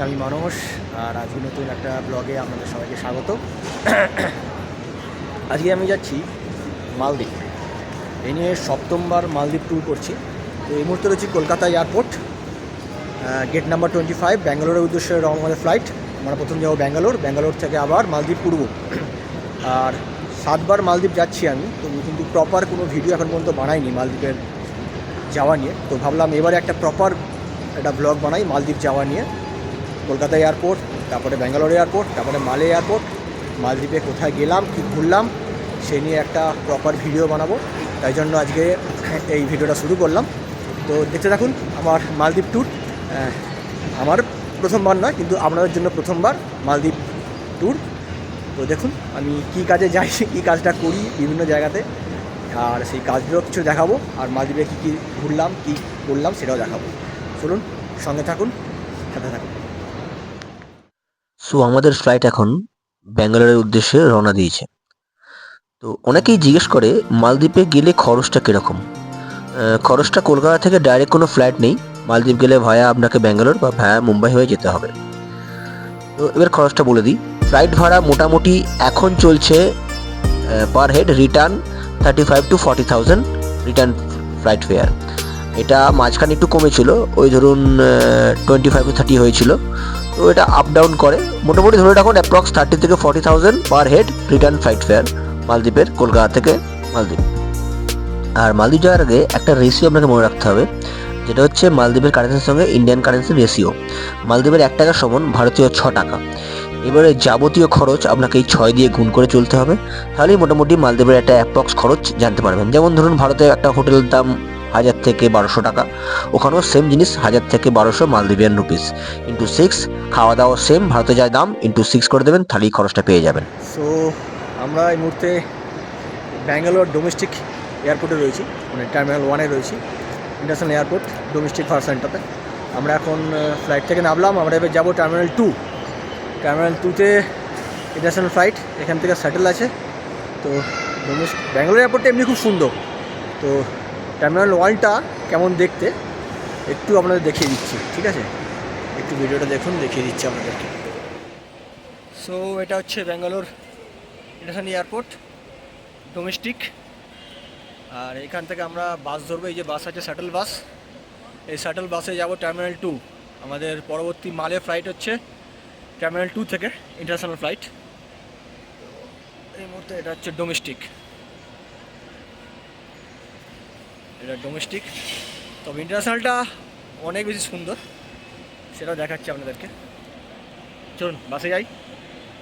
আমি মানস। আর আজকে নতুন একটা ব্লগে আপনাদের সবাইকে স্বাগত। আজকে আমি যাচ্ছি মালদ্বীপ। এই নিয়ে সপ্তমবার মালদ্বীপ ট্যুর করছি। তো এই মুহূর্তে রয়েছি কলকাতা এয়ারপোর্ট, গেট নাম্বার 25, ব্যাঙ্গালোরের উদ্দেশ্যে আমাদের ফ্লাইট। আমরা প্রথম যাবো ব্যাঙ্গালোর থেকে আবার মালদ্বীপ উড়ব। আর 7বার মালদ্বীপ যাচ্ছি আমি, তো কিন্তু প্রপার কোনো ভিডিও এখন পর্যন্ত বানাইনি মালদ্বীপের যাওয়া নিয়ে। তো ভাবলাম এবারে একটা প্রপার একটা ব্লগ বানাই মালদ্বীপ যাওয়া নিয়ে। কলকাতা এয়ারপোর্ট, তারপরে ব্যাঙ্গালোর এয়ারপোর্ট, তারপরে মালে এয়ারপোর্ট, মালদ্বীপে কোথায় গেলাম, কী ঘুরলাম, সেই নিয়ে একটা প্রপার ভিডিও বানাবো। তাই জন্য আজকে এই ভিডিওটা শুরু করলাম। তো দেখতে থাকুন আমার মালদ্বীপ ট্যুর। আমার প্রথমবার নয়, কিন্তু আপনাদের জন্য প্রথমবার মালদ্বীপ ট্যুর। তো দেখুন আমি কী কাজে যাই, কী কাজটা করি বিভিন্ন জায়গাতে, আর সেই কাজগুলো কিছু দেখাবো। আর মালদ্বীপে কী কী ঘুরলাম, কী করলাম সেটাও দেখাবো। চলুন সঙ্গে থাকুন, সাথে থাকুন। সো আমাদের ফ্লাইট এখন ব্যাঙ্গালোরের উদ্দেশ্যে রওনা দিয়েছে। তো অনেকেই জিজ্ঞেস করে মালদ্বীপে গেলে খরচটা কীরকম। খরচটা কলকাতা থেকে ডাইরেক্ট কোনো ফ্লাইট নেই, মালদ্বীপ গেলে ভায়া আপনাকে ব্যাঙ্গালোর বা ভায়া মুম্বাই হয়ে যেতে হবে। তো এবার খরচটা বলে দিই। ফ্লাইট ভাড়া মোটামুটি এখন চলছে per head return 35 to 40,000 return flight fair. এটা মাঝখানে একটু কমেছিল, ওই ধরুন 25 to 30 হয়েছিল। তো এটা আপ ডাউন করে, মোটামুটি ধরে রাখুন অ্যাপ্রক্স 30 থেকে 40,000 per head return flight fair মালদ্বীপের, কলকাতা থেকে মালদ্বীপ। আর মালদ্বীপ যাওয়ার আগে একটা রেশিও আপনাকে মনে রাখতে হবে, যেটা হচ্ছে মালদ্বীপের কারেন্সির সঙ্গে ইন্ডিয়ান কারেন্সির রেশিও। মালদ্বীপের 1 টাকা সমান ভারতীয় 6 টাকা। এবারে যাবতীয় খরচ আপনাকে এই 6 দিয়ে গুণ করে চলতে হবে, তাহলেই মোটামুটি মালদ্বীপের একটা অ্যাপ্রক্স খরচ জানতে পারবেন। যেমন ধরুন ভারতে একটা হোটেলের দাম 1000 থেকে 1200 টাকা, ওখানেও সেম জিনিস 1000 থেকে 1200 মালদ্বীপিয়ান রুপিস ইন্টু 6। খাওয়া দাওয়া সেম, ভারতে যা দাম ইন্টু 6 করে দেবেন, তাহলেই খরচটা পেয়ে যাবেন। সো আমরা এই মুহূর্তে ব্যাঙ্গালোর ডোমেস্টিক এয়ারপোর্টে রয়েছি, মানে টার্মিনাল 1-এ রয়েছি, ইন্টারন্যাশনাল এয়ারপোর্ট ডোমেস্টিক ভার্সনটাতে। আমরা এখন ফ্লাইট থেকে নামলাম, আমরা এবার যাবো টার্মিনাল 2। টার্মিনাল 2-তে ইন্টারন্যাশনাল ফ্লাইট, এখান থেকে শাটল আছে। তো ব্যাঙ্গালোর এয়ারপোর্টটা এমনি খুব সুন্দর। তো টার্মিনাল 1টা কেমন দেখতে একটু আপনাদের দেখিয়ে দিচ্ছি, ঠিক আছে? একটু ভিডিওটা দেখুন, দেখিয়ে দিচ্ছি আপনাদেরকে। সো এটা হচ্ছে ব্যাঙ্গালোর ইন্টারন্যাশনাল এয়ারপোর্ট ডোমেস্টিক। আর এখান থেকে আমরা বাস ধরবো, এই যে বাস আছে শাটল বাস, এই শাটল বাসে যাব টার্মিনাল 2। আমাদের পরবর্তী মালে ফ্লাইট হচ্ছে টার্মিনাল 2 থেকে ইন্টারন্যাশনাল ফ্লাইট। এই মুহূর্তে এটা হচ্ছে ডোমেস্টিক, এটা ডোমেস্টিক। তবে ইন্টারন্যাশনালটা অনেক বেশি সুন্দর, সেটাও দেখাচ্ছি আপনাদেরকে। চলুন বাসে যাই,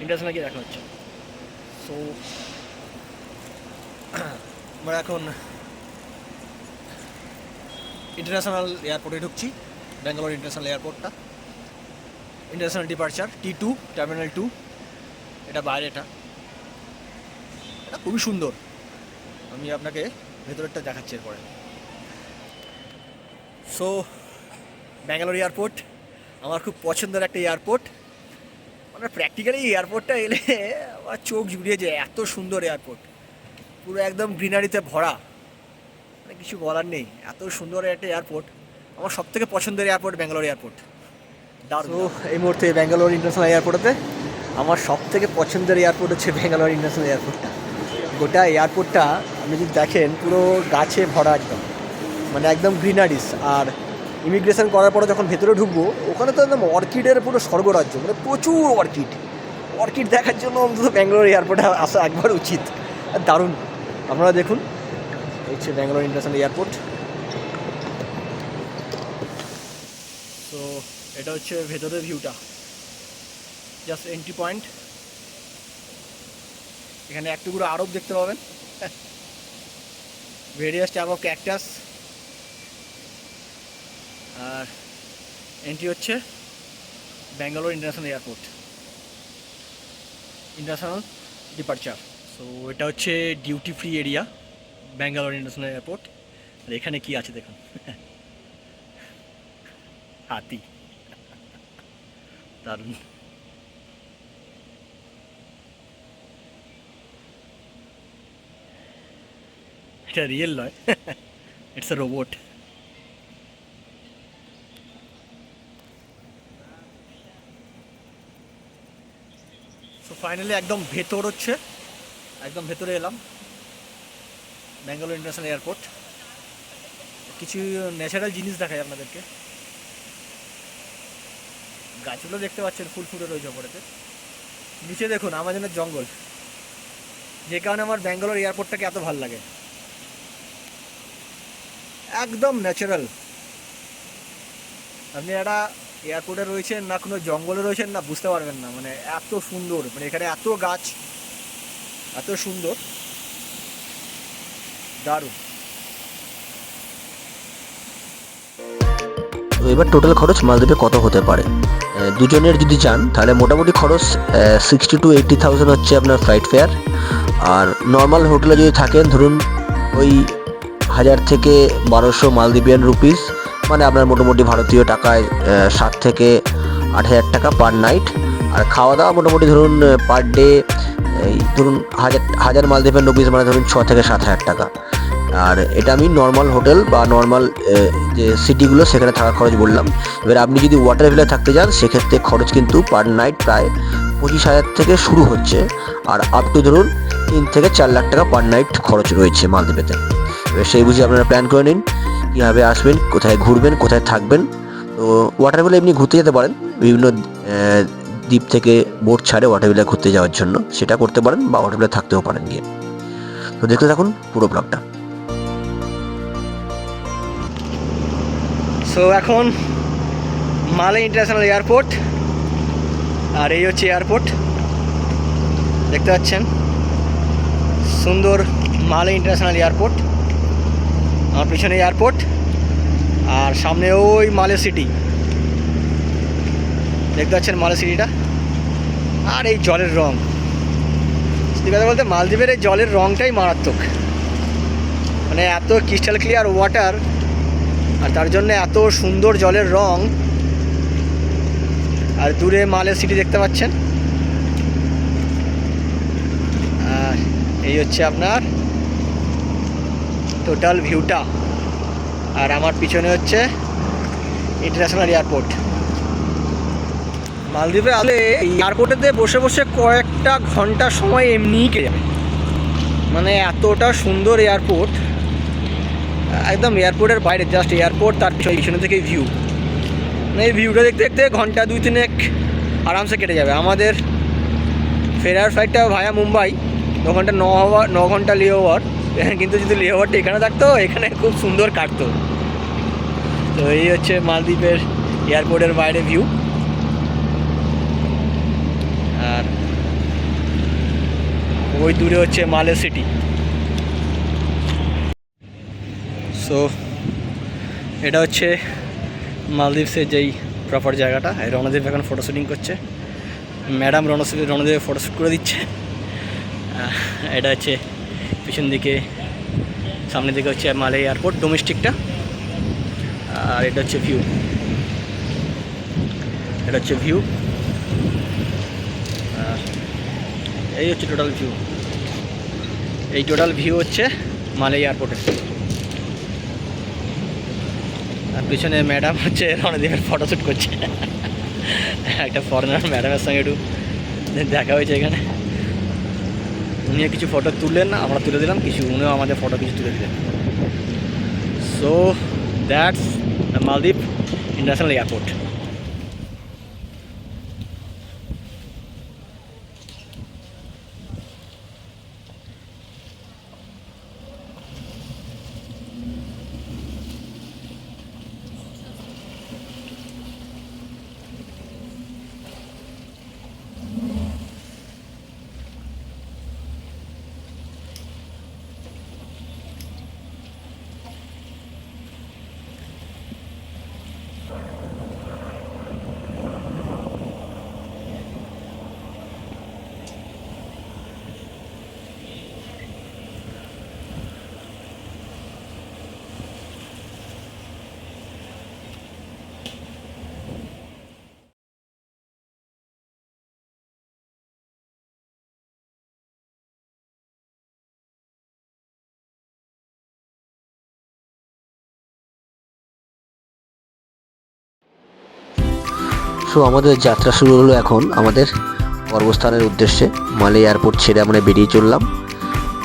ইন্টারন্যাশনাল গিয়ে দেখা হচ্ছে। সো আমরা এখন ইন্টারন্যাশনাল এয়ারপোর্টে ঢুকছি, ব্যাঙ্গালোর ইন্টারন্যাশনাল এয়ারপোর্টটা। ইন্টারন্যাশনাল ডিপার্চার T2, টার্মিনাল 2, এটা বাইরেটা। এটা খুবই সুন্দর, আমি আপনাকে ভেতরেরটা দেখাচ্ছি এরপরে। সো ব্যাঙ্গালোর এয়ারপোর্ট আমার খুব পছন্দের একটা এয়ারপোর্ট। মানে প্র্যাকটিক্যালি এয়ারপোর্টটা এলে আমার চোখ জুড়িয়ে যায়, এত সুন্দর এয়ারপোর্ট, পুরো একদম গ্রিনারিতে ভরা, মানে কিছু বলার নেই। এত সুন্দর একটা এয়ারপোর্ট, আমার সবথেকে পছন্দের এয়ারপোর্ট ব্যাঙ্গালোর এয়ারপোর্ট। তো এই মুহূর্তে ব্যাঙ্গালোর ইন্টারন্যাশনাল এয়ারপোর্টে আমার সবথেকে পছন্দের এয়ারপোর্ট হচ্ছে ব্যাঙ্গালোর ইন্টারন্যাশনাল এয়ারপোর্টটা। গোটা এয়ারপোর্টটা আপনি যদি দেখেন পুরো গাছে ভরা একদম, মানে একদম গ্রিনারিস। আর ইমিগ্রেশন করার পরে যখন ভেতরে ঢুকবো, ওখানে তো একদম অর্কিডের পুরো স্বর্গরাজ্য, মানে প্রচুর অর্কিড দেখার জন্য অন্তত ব্যাঙ্গালোর এয়ারপোর্টে আসা একবার উচিত। দারুণ, আপনারা দেখুন, হচ্ছে ব্যাঙ্গালোর ইন্টারন্যাশনাল এয়ারপোর্ট। তো এটা হচ্ছে ভেতরের ভিউটা, জাস্ট এন্ট্রি পয়েন্ট। এখানে এক টুকরো আরব দেখতে পাবেন, ভেরিয়াস টাইপ অফ ক্যাকটাস। আর এন্ট্রি হচ্ছে Bangalore international airport, international departure. So এটা হচ্ছে duty free area Bangalore international airport. আর এখানে কি আছে দেখুন, হাতি, দারুণ। এটা রিয়েল নয়, ইটস এ রোবট। তো ফাইনালি একদম ভেতর হচ্ছে, একদম ভেতরে এলাম ব্যাঙ্গালোর ইন্টারন্যাশনাল এয়ারপোর্ট। কিছু ন্যাচারাল জিনিস দেখায় আপনাদেরকে। গাছগুলো দেখতে পাচ্ছেন ফুল ফুটে রয়েছে ওপরেতে। নিচে দেখুন আমাজনের জঙ্গল, যে কারণে আমার ব্যাঙ্গালোর এয়ারপোর্টটাকে এত ভালো লাগে। একদম ন্যাচারাল। আপনি একটা এয়ারপোর্টে রয়েছেন না কোনো জঙ্গলে রয়েছেন না বুঝতে পারবেন না, মানে এত সুন্দর, মানে এখানে এত গাছ, এত সুন্দর, দারুণ। তো এবার টোটাল খরচ মালদ্বীপে কত হতে পারে? দুজনের যদি যান তাহলে মোটামুটি খরচ 60 to 80,000 হচ্ছে আপনার ফ্লাইট ফেয়ার। আর নর্মাল হোটেলে যদি থাকেন ধরুন ওই 1000 থেকে 1200 মালদ্বীপিয়ান রুপিস, মানে আপনার মোটামুটি ভারতীয় টাকায় 7 থেকে 8,000 টাকা পার নাইট। আর খাওয়া দাওয়া মোটামুটি ধরুন পার ডে এই ধরুন 1000 মালদ্বীপিয়ান রুপিস, মানে ধরুন 6 থেকে 7,000 টাকা। আর এটা আমি নর্মাল হোটেল বা নর্মাল যে সিটিগুলো সেখানে থাকার খরচ বললাম। এবার আপনি যদি ওয়াটার ভিলে থাকতে যান সেক্ষেত্রে খরচ কিন্তু পার নাইট প্রায় 25,000 থেকে শুরু হচ্ছে, আর আপ টু ধরুন 3 থেকে 4 লাখ টাকা পার নাইট খরচ রয়েছে মালদ্বীপেতে। এবার সেই বুঝে আপনারা প্ল্যান করে নিন কীভাবে আসবেন, কোথায় ঘুরবেন, কোথায় থাকবেন। তো ওয়াটার ভিলে এমনি ঘুরতে যেতে পারেন, বিভিন্ন দ্বীপ থেকে বোট ছাড়ে ওয়াটার ভিলে ঘুরতে যাওয়ার জন্য, সেটা করতে পারেন, বা ওয়াটার ভিলে থাকতেও পারেন গিয়ে। তো দেখতে থাকুন পুরো ব্লগটা। সো এখন মালে ইন্টারন্যাশনাল এয়ারপোর্ট, আর এই হচ্ছে এয়ারপোর্ট, দেখতে পাচ্ছেন সুন্দর মালে ইন্টারন্যাশনাল এয়ারপোর্ট। আমার পিছনে এয়ারপোর্ট, আর সামনে ওই মালে সিটি, দেখতে পাচ্ছেন মালে সিটিটা। আর এই জলের রং, সত্যি কথা বলতে মালদ্বীপের এই জলের রংটাই মারাত্মক, মানে এত ক্রিস্টাল ক্লিয়ার ওয়াটার, আর তার জন্য এত সুন্দর জলের রং। আর দূরে মালে সিটি দেখতে পাচ্ছেন। আর এই হচ্ছে আপনার টোটাল ভিউটা, আর আমার পিছনে হচ্ছে ইন্টারন্যাশনাল এয়ারপোর্ট। মালদ্বীপে আসলে এয়ারপোর্টেতে বসে বসে কয়েকটা ঘন্টা সময় এমনিই কেটে যাবে, মানে এতটা সুন্দর এয়ারপোর্ট। একদম এয়ারপোর্টের বাইরে জাস্ট এয়ারপোর্ট, তার পিছনে থেকে ভিউ, মানে এই ভিউটা দেখতে দেখতে ঘন্টা 2-3 আরামসে কেটে যাবে। আমাদের ফেরার ফ্লাইটটা ভায়া মুম্বাই, 9 ঘন্টা লে ওভার, কিন্তু যদি লে ওভারটা এখানে থাকতো এখানে খুব সুন্দর কাটতো। তো এই হচ্ছে মালদ্বীপের এয়ারপোর্টের বাইরে ভিউ। আর ওই দূরে হচ্ছে মালে সিটি। সো এটা হচ্ছে মালদ্বীপসের যেই প্রপার জায়গাটা। রণদেব এখন ফটো শ্যুটিং করছে, ম্যাডাম রণদেব ফটোশ্যুট করে দিচ্ছে। এটা হচ্ছে পিছন দিকে, সামনের দিকে হচ্ছে মালে এয়ারপোর্ট ডোমেস্টিকটা, আর এটা হচ্ছে ভিউ, এটা হচ্ছে ভিউ। আর এই হচ্ছে টোটাল ভিউ, এই টোটাল ভিউ হচ্ছে মালে এয়ারপোর্টের। আর পিছনে ম্যাডাম হচ্ছে রণদেবের ফটোশ্যুট করছে। একটা ফরেনার ম্যাডামের সঙ্গে একটু দেখা হয়েছে এখানে, উনিও কিছু ফটো তুললেন, আমরা তুলে দিলাম কিছু, উনিও আমাদের ফটো কিছু তুলে দিলেন। সো দ্যাটস মালদ্বীপ ইন্টারন্যাশনাল এয়ারপোর্ট। সো আমাদের যাত্রা শুরু হলো এখন আমাদের কর্মস্থানের উদ্দেশ্যে মালে এয়ারপোর্ট ছেড়ে আমরা বেরিয়ে চললাম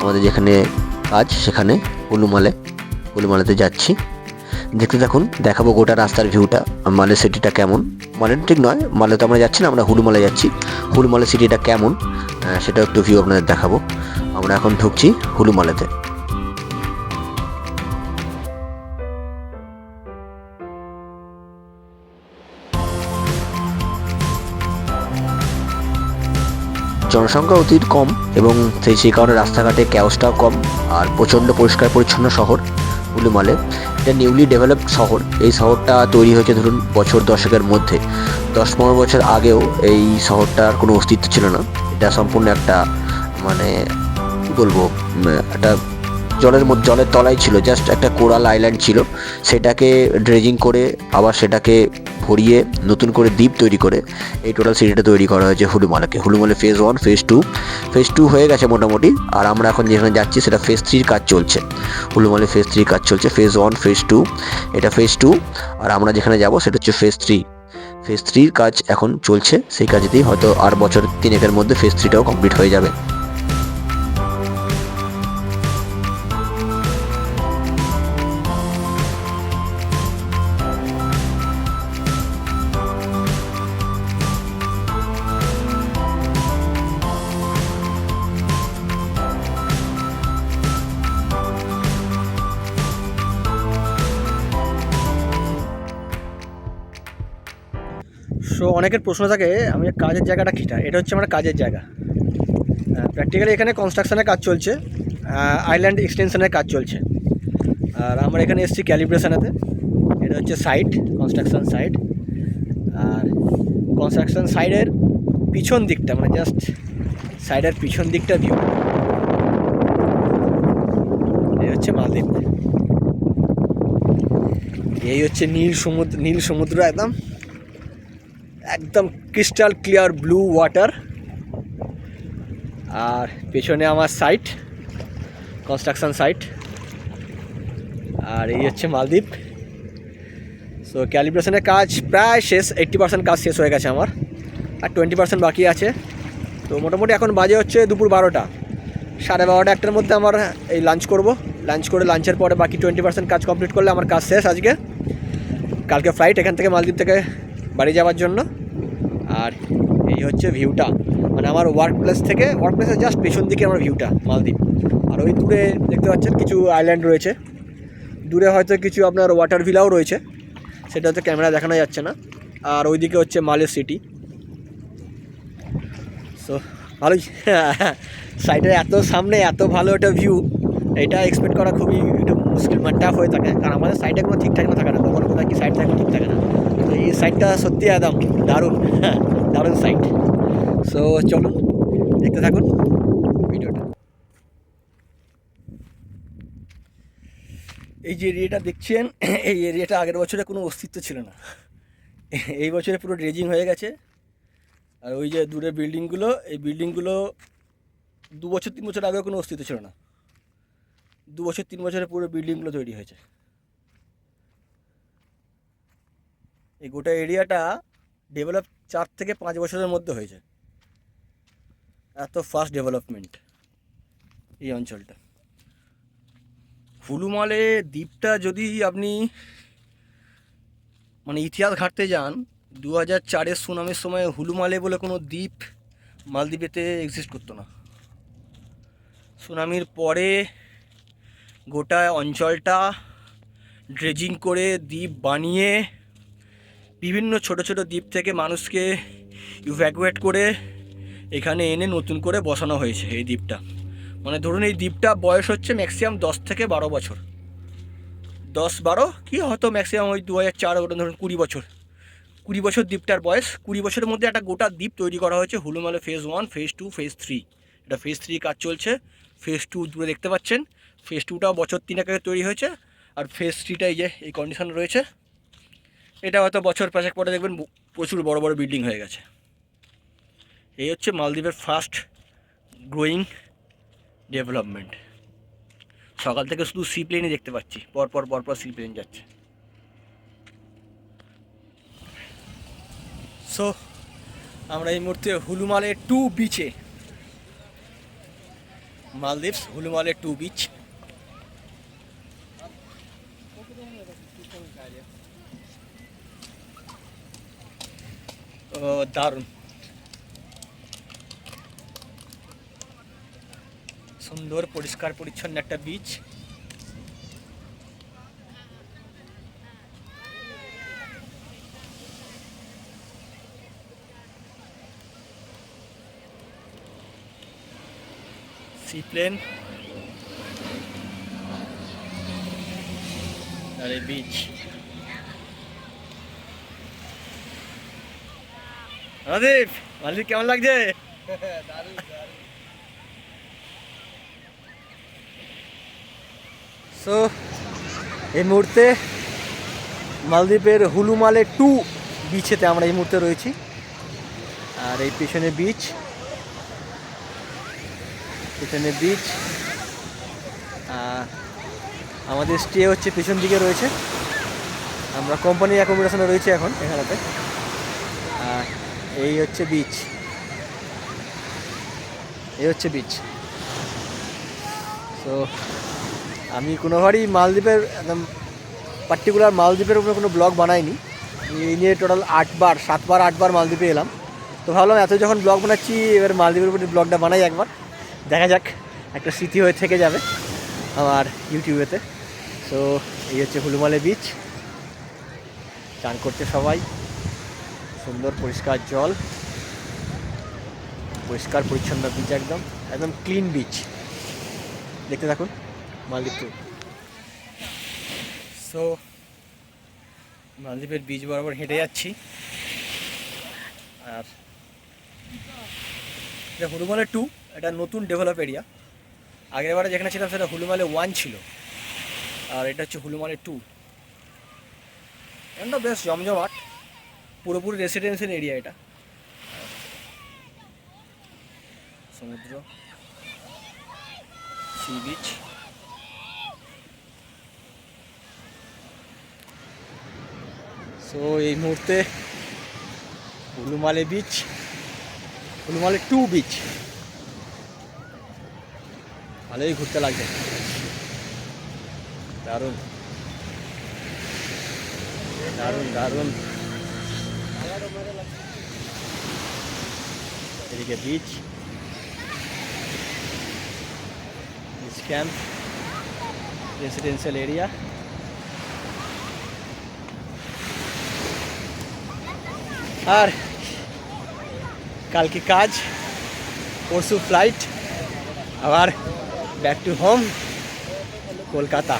আমাদের যেখানে কাজ সেখানে হুলুমালেতে যাচ্ছি। দেখতে থাকুন, দেখাবো গোটা রাস্তার ভিউটা, মালে সিটিটা কেমন। মালে ঠিক নয়, মালে তো আমরা যাচ্ছি না, আমরা হুলুমালে যাচ্ছি। হুলুমালে সিটিটা কেমন সেটা একটু ভিউ আপনাদের দেখাবো। আমরা এখন ঢুকছি হুলুমালেতে। জনসংখ্যা অতি কম এবং সেই কারণে রাস্তাঘাটে ক্যাওসটাও কম, আর প্রচণ্ড পরিষ্কার পরিচ্ছন্ন শহর হুলুমালে। এটা নিউলি ডেভেলপড শহর। এই শহরটা তৈরি হয়েছে ধরুন বছর 10-এর মধ্যে। 10-15 বছর আগেও এই শহরটার কোনো অস্তিত্ব ছিল না। এটা সম্পূর্ণ একটা মানে কী বলবো, একটা জলের তলায় ছিল, জাস্ট একটা কোরাল আইল্যান্ড ছিল। সেটাকে ড্রেজিং করে আবার সেটাকে ভরিয়ে নতুন করে দ্বীপ তৈরি করে এই টোটাল সিটিটা তৈরি করা হয়েছে হুলুমালে ফেজ 1, ফেজ 2 হয়ে গেছে মোটামুটি। আর আমরা এখন যেখানে যাচ্ছি সেটা ফেজ 3 কাজ চলছে। হুলুমালে ফেজ 3 কাজ চলছে, ফেজ 1, ফেজ 2, এটা ফেজ 2। আর আমরা যেখানে যাব সেটা হচ্ছে ফেজ 3 কাজ এখন চলছে। সেই কাজেতেই হয়তো আর বছর 3-এর মধ্যে ফেজ 3টাও কমপ্লিট হয়ে যাবে। সো অনেকের প্রশ্ন থাকে আমি কাজের জায়গাটা কীটা। এটা হচ্ছে আমার কাজের জায়গা। প্র্যাকটিক্যালি এখানে কনস্ট্রাকশনের কাজ চলছে, আইল্যান্ড এক্সটেনশনের কাজ চলছে। আর আমরা এখানে এসেছি ক্যালিব্রেশনেতে। এটা হচ্ছে সাইট, কনস্ট্রাকশন সাইট। আর কনস্ট্রাকশন সাইডের পিছন দিকটা মানে জাস্ট সাইডের পিছন দিকটা ভিউ। এই হচ্ছে মালদ্বীপ, এই হচ্ছে নীল সমুদ্র, একদম একদম ক্রিস্টাল ক্লিয়ার ব্লু ওয়াটার। আর পেছনে আমার সাইট, কনস্ট্রাকশন সাইট। আর এই হচ্ছে মালদ্বীপ। সো ক্যালিব্রেশনের কাজ প্রায় শেষ, 80% কাজ শেষ হয়ে গেছে আমার, আর 20% বাকি আছে। তো মোটামুটি এখন বাজে হচ্ছে দুপুর 12টা, 12:30-1টার মধ্যে আমার এই লাঞ্চ করব। লাঞ্চ করে লাঞ্চের পরে বাকি 20% কাজ কমপ্লিট করলে আমার কাজ শেষ আজকে। কালকে ফ্লাইট এখান থেকে মালদ্বীপ থেকে বাড়ি যাওয়ার জন্য। আর এই হচ্ছে ভিউটা, মানে আমার ওয়ার্ক প্লেসের জাস্ট পেছন দিকে আমার ভিউটা মালদ্বীপ। আর ওই দূরে দেখতে পাচ্ছেন কিছু আইল্যান্ড রয়েছে, দূরে হয়তো কিছু আপনার ওয়াটার ভিলাও রয়েছে, সেটা হয়তো ক্যামেরা দেখানো যাচ্ছে না। আর ওইদিকে হচ্ছে মালে সিটি। সো ভালোই সাইডের এত সামনে এত ভালো একটা ভিউ, এটা এক্সপেক্ট করা খুবই একটু মুশকিল, মানে টাফ হয়ে থাকে। কারণ আমাদের সাইডে কোনো ঠিকঠাক না থাকে না, কখনো কোথায় কি সাইড থাকে ঠিক থাকে না। তো এই সাইডটা সত্যি একদম দারুণ, দারুণ সাইড। সো চলুন দেখতে থাকুন ভিডিওটা। এই যে এরিয়াটা দেখছেন, এই এরিয়াটা আগের বছরে কোনো অস্তিত্ব ছিল না, এই বছরে পুরো ড্রেজিং হয়ে গেছে। আর ওই যে দূরে বিল্ডিংগুলো, এই বিল্ডিংগুলো 2-3 বছর আগেও কোনো অস্তিত্ব ছিল না। 2-3 বছরে পুরো বিল্ডিংগুলো তৈরি হয়েছে। এই গোটা এরিয়াটা ডেভেলপ 4 থেকে 5 বছরের মধ্যে হয়েছে। এত ফাস্ট ডেভেলপমেন্ট এই অঞ্চলটা। হুলুমালে দ্বীপটা যদি আপনি মানে ইতিহাস ঘাঁটতে যান, 2004-এর সুনামির সময় হুলুমালে বলে কোনো দ্বীপ মালদ্বীপেতে এক্সিস্ট করতো না। সুনামির পরে গোটা অঞ্চলটা ড্রেজিং করে দ্বীপ বানিয়ে বিভিন্ন ছোট ছোট দ্বীপ থেকে মানুষকে ইভ্যাকুয়েট করে এখানে এনে নতুন করে বসানো হয়েছে এই দ্বীপটা। মানে ধরুন এই দ্বীপটা বয়স হচ্ছে ম্যাক্সিমাম 10 থেকে 12 বছর, 10-12 কি হয়তো ম্যাক্সিমাম ওই 2004, ওটা ধরুন 20 বছর, 20 বছর দ্বীপটার বয়স। 20 বছরের মধ্যে একটা গোটা দ্বীপ তৈরি করা হয়েছে হুলুমালে ফেজ 1, ফেজ 2, ফেজ 3। এটা ফেজ 3 কাজ চলছে। ফেজ 2 দূরে দেখতে পাচ্ছেন, ফেজ 2টাও বছর 3 আগে তৈরি হয়েছে। আর ফেজ 3টা এই যে এই কন্ডিশন রয়েছে, এটা হয়তো বছর 5 পরে দেখবেন প্রচুর বড় বড় বিল্ডিং হয়ে গেছে। এই হচ্ছে মালদ্বীপের ফাস্ট গ্রোয়িং ডেভেলপমেন্ট। সকাল থেকে শুধু সি প্লেনই দেখতে পাচ্ছি, পরপর সি প্লেন যাচ্ছে। সো আমরা এই মুহূর্তে হুলুমালে 2 বিচে, মালদ্বীপ হুলুমালে 2 বিচ। ও দারুণ, সুন্দর পরিষ্কার পরিচ্ছন্ন একটা বিচ। সি প্লেন আর এই বিচ। রাদীপ, মালদ্বীপ কেমন লাগছে? সো এই মুহূর্তে মালদ্বীপের হুলুমালে 2 বিচেতে আমরা এই মুহূর্তে রয়েছি। আর এই পিছনে বিচ, পিছনে বিচ। আমাদের স্টে হচ্ছে পিছন দিকে রয়েছে, আমরা কোম্পানি অ্যাকোমোডেশনে রয়েছে এখন এখানেতে। এই হচ্ছে বিচ, এই হচ্ছে বিচ। তো আমি কোনোবারই মালদ্বীপের একদম পার্টিকুলার মালদ্বীপের উপরে কোনো ব্লগ বানাইনি। এই নিয়ে টোটাল 7বার মালদ্বীপে এলাম। তো ভাবলাম এত যখন ব্লগ বানাচ্ছি, এবার মালদ্বীপের উপরে ব্লগটা বানাই একবার, দেখা যাক, একটা স্মৃতি হয়ে থেকে যাবে আমার ইউটিউবেতে। সো এই হচ্ছে হুলুমালে বিচ, চান করছে সবাই, সুন্দর পরিষ্কার জল, পরিষ্কার পরিচ্ছন্ন বিচ, একদম একদম ক্লিন বিচ। দেখতে থাকুন মালদ্বীপ ট্যুর। সো মালদ্বীপের বিচ বরাবর হেঁটে যাচ্ছি। আর এটা হুলুমালে 2, এটা নতুন ডেভেলপ এরিয়া। আগের বারে যেখানে ছিলাম সেটা হুলুমালে 1 ছিল, আর এটা হচ্ছে হুলুমালে 2। এটা বেশ জমজমাট, পুরোপুরি রেসিডেন্সিয়াল এরিয়া এটা। সমুদ্র, সি বিচ। সো এই মুহূর্তে হুলুমালে বিচ, হুলুমালে 2 বিচ, ভালোই ঘুরতে লাগছে, দারুণ দারুণ দারুণ। এদিকে beach, beach camp, residential area. আর কালকে কাজ, পরশু ফ্লাইট, আবার ব্যাক টু হোম কলকাতা।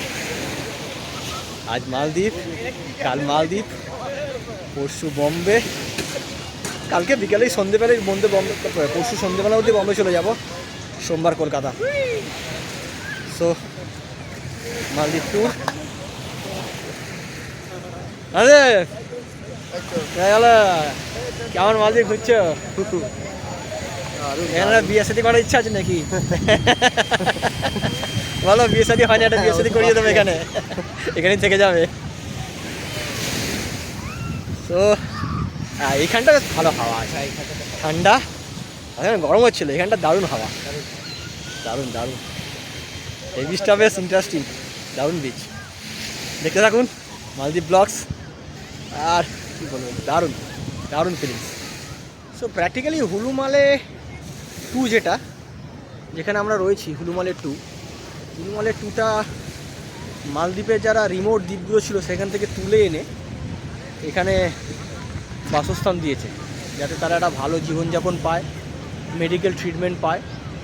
আজ মালদ্বীপ, কাল মালদ্বীপ, পরশু বম্বে। কালকে বিকেলেই সন্ধেবেলায় বম্বে, পরশু সন্ধেবেলা অবধি বম্বে চলে যাব, সোমবার কলকাতা। সো মালদ্বীপ ট্যুর। আরে কেমন মালদ্বীপ ঘুরছো? এখানে বিয়ে শাদী করার ইচ্ছা আছে নাকি? বলো, বিয়ে শাদী হয় না, একটা বিয়ে শাদী করিয়ে দেবে এখানে, এখানেই থেকে যাবে। তো এইখানটা ভালো হাওয়া আছে, ঠান্ডা, গরম হচ্ছিলো, এখানটা দারুণ হাওয়া, দারুণ দারুণ। এই বিচটা বেশ ইন্টারেস্টিং, দারুণ বিচ। দেখতে থাকুন মালদ্বীপ ব্লগস। আর কী বলবো, দারুণ দারুণ ফিলিংস। সো প্র্যাকটিক্যালি হুলুমালে 2 যেখানে আমরা রয়েছি, হুলুমালে 2, হুলুমালে 2টা মালদ্বীপের যারা রিমোট দ্বীপগুলো ছিল সেখান থেকে তুলে এনে এখানে বাসস্থান দিয়েছে, যাতে তারা একটা ভালো জীবনযাপন পায়, মেডিকেল ট্রিটমেন্ট পায়।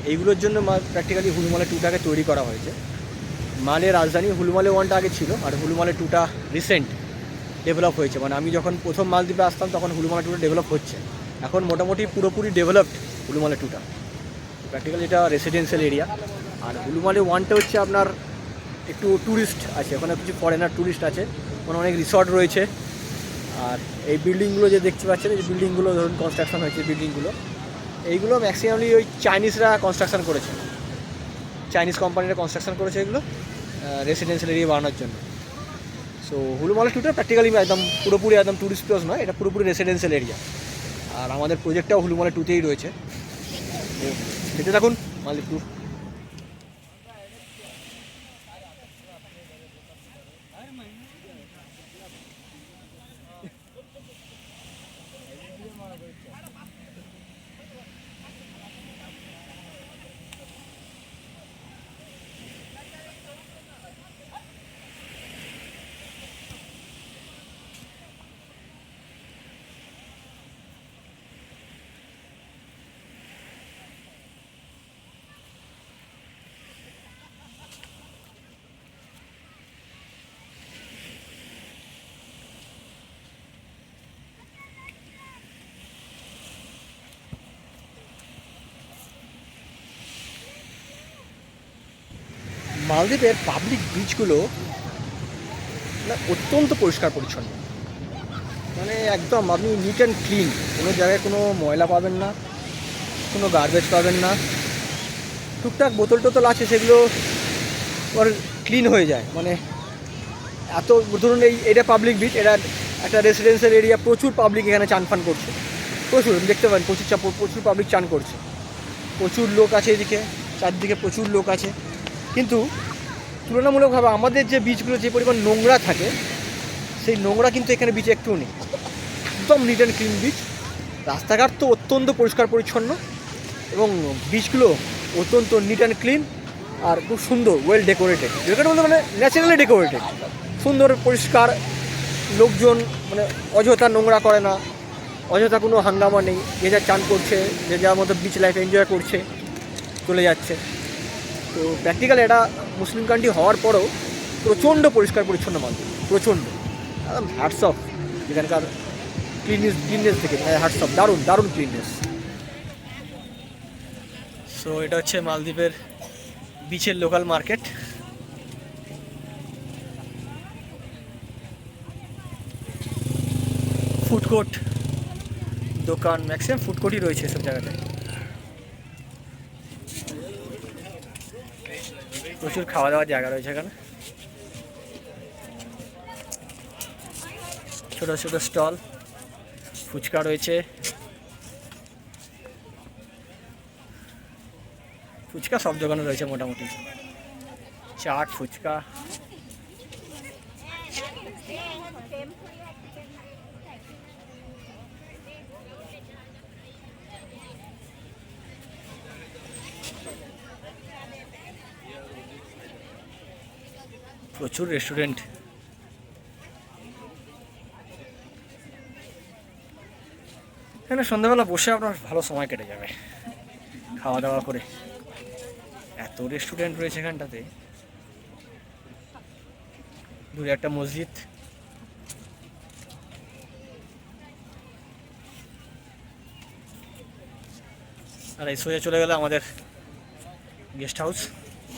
এইগুলোর জন্য প্র্যাকটিক্যালি হুলুমালে 2টাকে তৈরি করা হয়েছে। মালের রাজধানী হুলুমালে 1টা আগে ছিল, আর হুলুমালে 2টা রিসেন্ট ডেভেলপ হয়েছে। মানে আমি যখন প্রথম মালদ্বীপে আসতাম তখন হুলুমালে 2টা ডেভেলপ হচ্ছে, এখন মোটামুটি পুরোপুরি ডেভেলপড হুলুমালে 2টা। প্র্যাকটিক্যালি এটা রেসিডেন্সিয়াল এরিয়া। আর হুলুমালে 1টা হচ্ছে আপনার একটু ট্যুরিস্ট আছে, ওখানে কিছু ফরেনার ট্যুরিস্ট আছে, ওখানে অনেক রিসর্ট রয়েছে। আর এই বিল্ডিংগুলো যে দেখতে পাচ্ছেন, এই বিল্ডিংগুলো ধরুন কনস্ট্রাকশন হয়েছে, বিল্ডিংগুলো এইগুলো ম্যাক্সিমামলি ওই চাইনিজরা কনস্ট্রাকশন করেছে, চাইনিজ কোম্পানিরা কনস্ট্রাকশন করেছে এগুলো রেসিডেন্সিয়াল এরিয়া বানানোর জন্য। সো হুলুমালে 2টা প্র্যাকটিক্যালি একদম পুরোপুরি একদম ট্যুরিস্ট প্লেস নয়, এটা পুরোপুরি রেসিডেন্সিয়াল এরিয়া। আর আমাদের প্রজেক্টটাও হুলুমলে 2তেই রয়েছে। তো দেখতে থাকুন মালদ্বীপ ট্যুর। মালদ্বীপের পাবলিক বিচগুলো না অত্যন্ত পরিষ্কার পরিচ্ছন্ন, মানে একদম আপনি নিট অ্যান্ড ক্লিন, কোনো জায়গায় কোনো ময়লা পাবেন না, কোনো গার্বেজ পাবেন না। টুকটাক বোতল টোতল আছে, সেগুলো ওর ক্লিন হয়ে যায়। মানে এত ধরুন এটা পাবলিক বিচ, এটা একটা রেসিডেন্সিয়াল এরিয়া, প্রচুর পাবলিক এখানে চান ফান করছে, প্রচুর দেখতে পারেন, প্রচুর পাবলিক চান করছে, প্রচুর লোক আছে এদিকে, চারদিকে প্রচুর লোক আছে। কিন্তু তুলনামূলকভাবে আমাদের যে বিচগুলো যে পরিমাণ নোংরা থাকে, সেই নোংরা কিন্তু এখানে বিচে একটুও নেই। একদম নিট অ্যান্ড ক্লিন বিচ। রাস্তাঘাট তো অত্যন্ত পরিষ্কার পরিচ্ছন্ন এবং বিচগুলো অত্যন্ত নিট অ্যান্ড ক্লিন আর খুব সুন্দর, ওয়েল ডেকোরেটেড। যেটা বলতে মানে ন্যাচারালি ডেকোরেটেড, সুন্দর পরিষ্কার। লোকজন মানে অযথা নোংরা করে না, অযথা কোনো হাঙ্গামা নেই। যে যা চান করছে, যে যার মতো বিচ লাইফ এনজয় করছে, চলে যাচ্ছে। তো প্র্যাকটিক্যালি এটা মুসলিম কান্ট্রি হওয়ার পরেও প্রচণ্ড পরিষ্কার পরিচ্ছন্ন মালদ্বীপ, প্রচণ্ড। একদম হ্যাটস অফ এখানকার ক্লিননেস থেকে, হ্যাটস অফ, দারুণ দারুণ ক্লিননেস। সো এটা হচ্ছে মালদ্বীপের বিচের লোকাল মার্কেট। ফুড কোর্ট, দোকান, ম্যাক্সিমাম ফুড কোর্টই রয়েছে এসব জায়গাটায়। প্রচুর খাওয়া দাওয়ার জায়গা রয়েছে এখানে, ছোটো ছোটো স্টল, ফুচকা রয়েছে। ফুচকা সব দোকানে রয়েছে মোটামুটি, চাট, ফুচকা। প্রচুর রেস্টুরেন্ট। এখানে সন্ধ্যাবেলা বসে আপনার ভালো সময় কেটে যাবে খাওয়া দাওয়া করে। এত রেস্টুরেন্ট রয়েছে এখানটাতে। দূরে একটা মসজিদ, আর এই সোজা চলে গেলে আমাদের গেস্ট হাউস।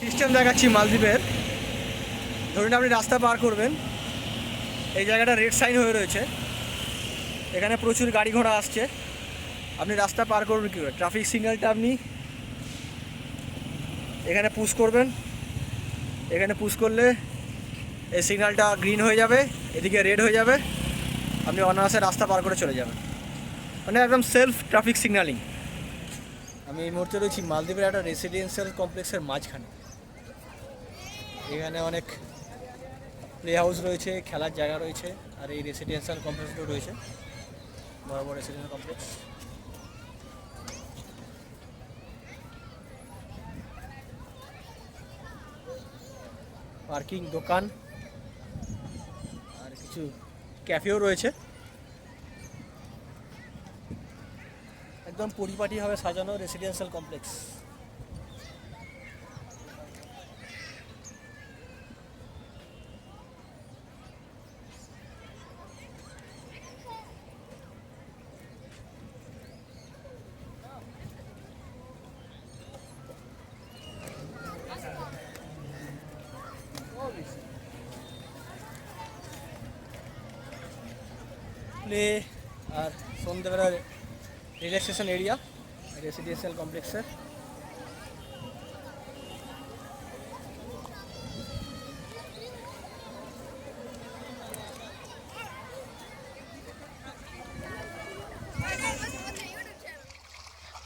সিস্টেম দেখাচ্ছি মালদ্বীপের। ধরুন আপনি রাস্তা পার করবেন, এই জায়গাটা রেড সাইন হয়ে রয়েছে, এখানে প্রচুর গাড়ি ঘোড়া আসছে। আপনি রাস্তা পার করবেন কী করে? ট্রাফিক সিগন্যালটা আপনি এখানে পুশ করবেন। এখানে পুশ করলে এই সিগন্যালটা গ্রিন হয়ে যাবে, এদিকে রেড হয়ে যাবে, আপনি অনায়াসে রাস্তা পার করে চলে যাবেন। মানে একদম সেলফ ট্রাফিক সিগন্যালিং। আমি এই মুহূর্তে রয়েছি মালদ্বীপের একটা রেসিডেন্সিয়াল কমপ্লেক্সের মাঝখানে। এখানে অনেক প্লে হাউস রয়েছে, খেলার জায়গা রয়েছে, আর এই রেসিডেন্সিয়াল কমপ্লেক্সগুলো রয়েছে, বড় বড় রেসিডেন্সিয়াল কমপ্লেক্স। পার্কিং, দোকান, আর কিছু ক্যাফেও রয়েছে। একদম পরিপাটিভাবে সাজানো রেসিডেন্সিয়াল কমপ্লেক্স। প্লে আর সন্ধ্যেবেলা রিল্যাক্সেশন এরিয়া রেসিডেন্সিয়াল কমপ্লেক্সের।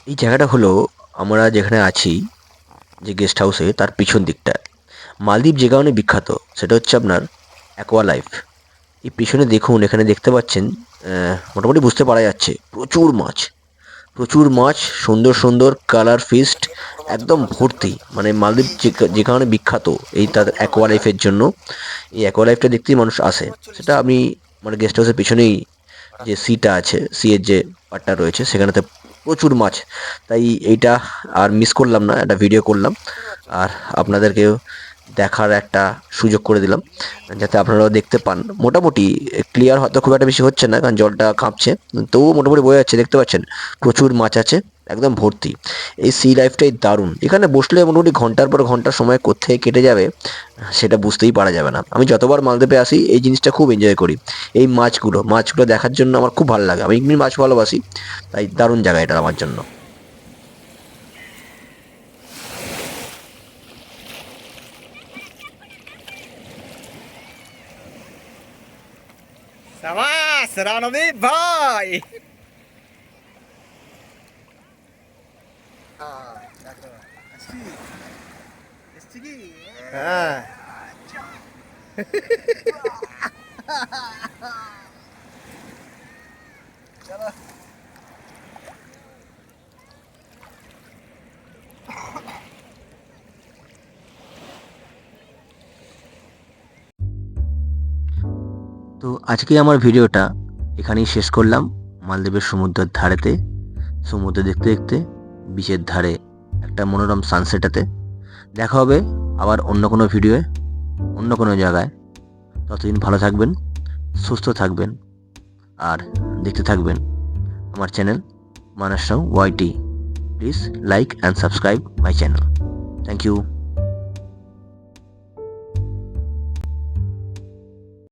এই জায়গাটা হলো আমরা যেখানে আছি, যে গেস্ট হাউসে, তার পিছন দিকটা। মালদ্বীপ যে কারণে বিখ্যাত সেটা হচ্ছে আপনার অ্যাকোয়া লাইফ। এই পিছনে দেখুন, এখানে দেখতে পাচ্ছেন, মোটামুটি বুঝতে পারা যাচ্ছে প্রচুর মাছ, প্রচুর মাছ, সুন্দর সুন্দর কালার ফিস্ট, একদম ভর্তি। মানে মালদ্বীপ যে কারণে বিখ্যাত এই তার অ্যাকোয়া লাইফের জন্য, এই অ্যাকোয়া লাইফটা দেখতেই মানুষ আসে। সেটা আমি মানে গেস্ট হাউসের পিছনেই যে সিটা আছে, সি এর যে পার্টটা রয়েছে সেখানেতে প্রচুর মাছ। তাই এইটা আর মিস করলাম না, একটা ভিডিও করলাম আর আপনাদেরকেও দেখার একটা সুযোগ করে দিলাম, যাতে আপনারাও দেখতে পান। মোটামুটি ক্লিয়ার হয়তো খুব একটা বেশি হচ্ছে না, কারণ জলটা কাঁপছে, তবুও মোটামুটি বোঝা যাচ্ছে, দেখতে পাচ্ছেন প্রচুর মাছ আছে, একদম ভর্তি। এই সি লাইফটাই দারুণ। এখানে বসলে মোটামুটি ঘন্টার পর ঘন্টা সময় কোত্থেকে কেটে যাবে সেটা বুঝতেই পারা যাবে না। আমি যতবার মালদ্বীপে আসি এই জিনিসটা খুব এনজয় করি। এই মাছগুলো দেখার জন্য আমার খুব ভালো লাগে। আমি এমনি মাছ ভালোবাসি, তাই দারুণ জায়গা এটা আমার জন্য। সাবাস রণদীপ ভাই। হ্যাঁ, তো আজকে আমার ভিডিওটা এখানেই শেষ করলাম। মালদ্বীপের সমুদ্রের ধারেতে, সমুদ্র দেখতে দেখতে বিচের ধারে একটা মনোরম সানসেটাতে। দেখা হবে আবার অন্য কোনো ভিডিওয়ে, অন্য কোনো জায়গায়। ততদিন ভালো থাকবেন, সুস্থ থাকবেন আর দেখতে থাকবেন আমার channel Manas Rao YT. Please like and subscribe my channel. Thank you.